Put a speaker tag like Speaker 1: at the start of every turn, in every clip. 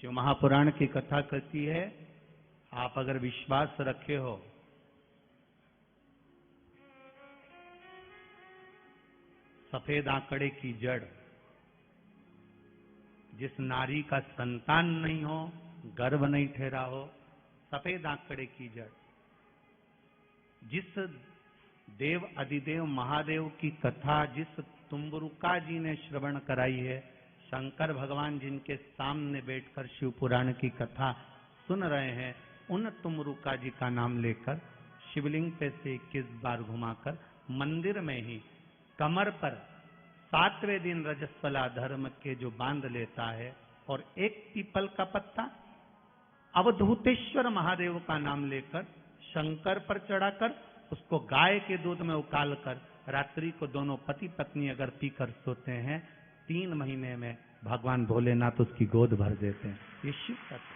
Speaker 1: शिव महापुराण की कथा कहती है, आप अगर विश्वास रखे हो सफेद आंकड़े की जड़, जिस नारी का संतान नहीं हो, गर्भ नहीं ठहरा हो, सफेद आंकड़े की जड़, जिस देव अधिदेव महादेव की कथा जिस तुम्बरुका जी ने श्रवण कराई है, शंकर भगवान जिनके सामने बैठकर शिव पुराण की कथा सुन रहे हैं, उन तुमरुका जी का नाम लेकर शिवलिंग पे से 21 बार घुमाकर मंदिर में ही कमर पर 7वें दिन रजस्वला धर्म के जो बांध लेता है और एक पीपल का पत्ता अवधूतेश्वर महादेव का नाम लेकर शंकर पर चढ़ाकर उसको गाय के दूध में उकाल कर रात्रि को दोनों पति पत्नी अगर पीकर सोते हैं, 3 महीने में भगवान भोलेनाथ उसकी गोद भर देते हैं। ये शिव कथा।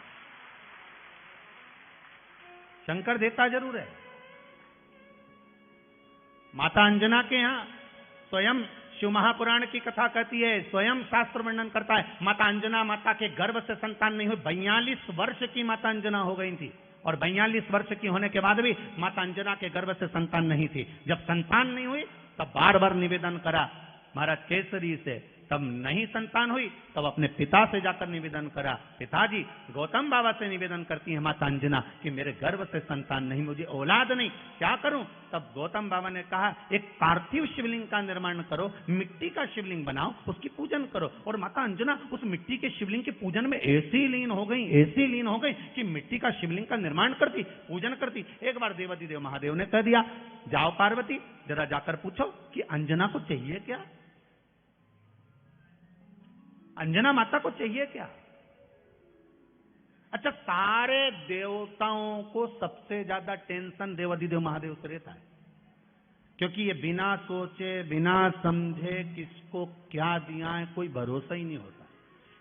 Speaker 1: शंकर देता जरूर है। माता अंजना के यहां स्वयं शिव महापुराण की कथा कहती है, स्वयं शास्त्र वर्णन करता है, माता अंजना माता के गर्भ से संतान नहीं हुई। 42 वर्ष की माता अंजना हो गई थी और 42 वर्ष की होने के बाद भी माता अंजना के गर्भ से संतान नहीं थी। जब संतान नहीं हुई तब बार बार निवेदन करा महाराज केसरी से, तब नहीं संतान हुई तब अपने पिता से जाकर निवेदन करा, पिताजी गौतम बाबा से निवेदन करती है माता अंजना कि मेरे गर्भ से संतान नहीं, मुझे औलाद नहीं, क्या करूं? तब गौतम बाबा ने कहा एक पार्थिव शिवलिंग का निर्माण करो, मिट्टी का शिवलिंग बनाओ, उसकी पूजन करो। और माता अंजना उस मिट्टी के शिवलिंग के पूजन में ऐसी लीन हो गई कि मिट्टी का शिवलिंग का निर्माण करती, पूजन करती। एक बार देवाधिदेव महादेव ने कह दिया, जाओ पार्वती जरा जाकर पूछो कि अंजना को चाहिए क्या, अंजना माता को चाहिए क्या। अच्छा, सारे देवताओं को सबसे ज्यादा टेंशन देवाधिदेव महादेव से रहता है, क्योंकि ये बिना सोचे बिना समझे किसको क्या दिया है कोई भरोसा ही नहीं होता।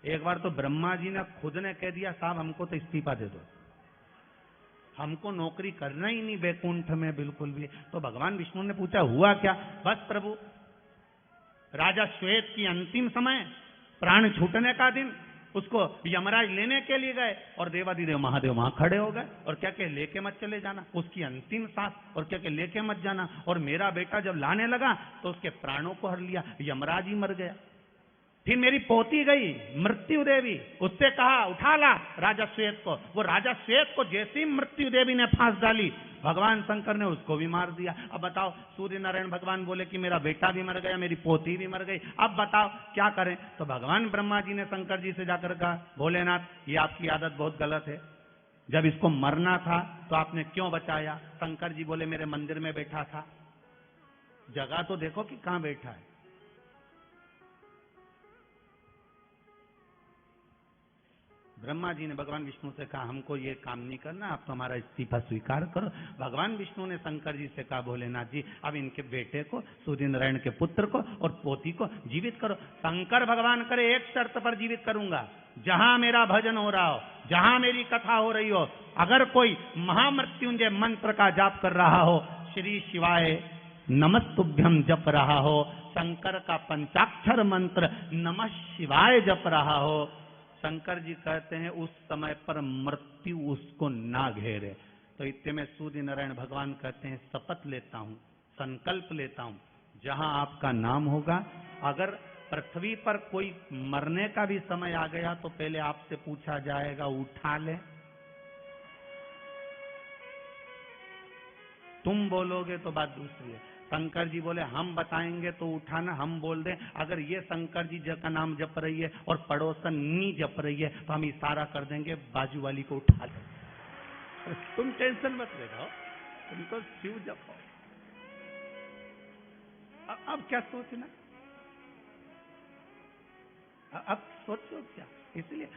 Speaker 1: एक बार तो ब्रह्मा जी ने खुद ने कह दिया, साहब हमको तो इस्तीफा दे दो, हमको नौकरी करना ही नहीं वैकुंठ में बिल्कुल भी। तो भगवान विष्णु ने पूछा हुआ क्या? बस प्रभु, राजा श्वेत की अंतिम समय, प्राण छूटने का दिन, उसको यमराज लेने के लिए गए और देवाधिदेव महादेव वहां खड़े हो गए और क्या के लेके मत चले जाना, उसकी अंतिम सांस, और क्या के लेके मत जाना। और मेरा बेटा जब लाने लगा तो उसके प्राणों को हर लिया, यमराज ही मर गया। फिर मेरी पोती गई मृत्यु देवी, उससे कहा उठा ला राजा श्वेत को, वो राजा श्वेत को जैसी मृत्यु देवी ने फांस डाली, भगवान शंकर ने उसको भी मार दिया। अब बताओ, सूर्य नारायण भगवान बोले कि मेरा बेटा भी मर गया, मेरी पोती भी मर गई, अब बताओ क्या करें? तो भगवान ब्रह्मा जी ने शंकर जी से जाकर कहा, भोलेनाथ ये आपकी आदत बहुत गलत है, जब इसको मरना था तो आपने क्यों बचाया? शंकर जी बोले मेरे मंदिर में बैठा था, जगह तो देखो कि कहां बैठा है। ब्रह्मा जी ने भगवान विष्णु से कहा हमको ये काम नहीं करना, आप तो हमारा इस्तीफा स्वीकार करो। भगवान विष्णु ने शंकर जी से कहा, भोलेनाथ जी अब इनके बेटे को, सूर्य नारायण के पुत्र को और पोती को जीवित करो। शंकर भगवान करे एक शर्त पर जीवित करूंगा, जहां मेरा भजन हो रहा हो, जहां मेरी कथा हो रही हो, अगर कोई महामृत्युंजय मंत्र का जाप कर रहा हो, श्री शिवाय नमस्तुभ्यम जप रहा हो, शंकर का पंचाक्षर मंत्र नमः शिवाय जप रहा हो, शंकर जी कहते हैं उस समय पर मृत्यु उसको ना घेरे। तो इतने में सूर्य नारायण भगवान कहते हैं शपथ लेता हूं, संकल्प लेता हूं, जहां आपका नाम होगा, अगर पृथ्वी पर कोई मरने का भी समय आ गया तो पहले आपसे पूछा जाएगा उठा ले, तुम बोलोगे तो बात दूसरी है। शंकर जी बोले हम बताएंगे तो उठाना, हम बोल दें अगर ये शंकर जी का नाम जप रही है और पड़ोसन नी जप रही है तो हम इशारा कर देंगे बाजू वाली को उठा ले। तुम टेंशन मत ले रहो, तुम तो शिव जपो। अब क्या सोचना, अब सोचो क्या, इसलिए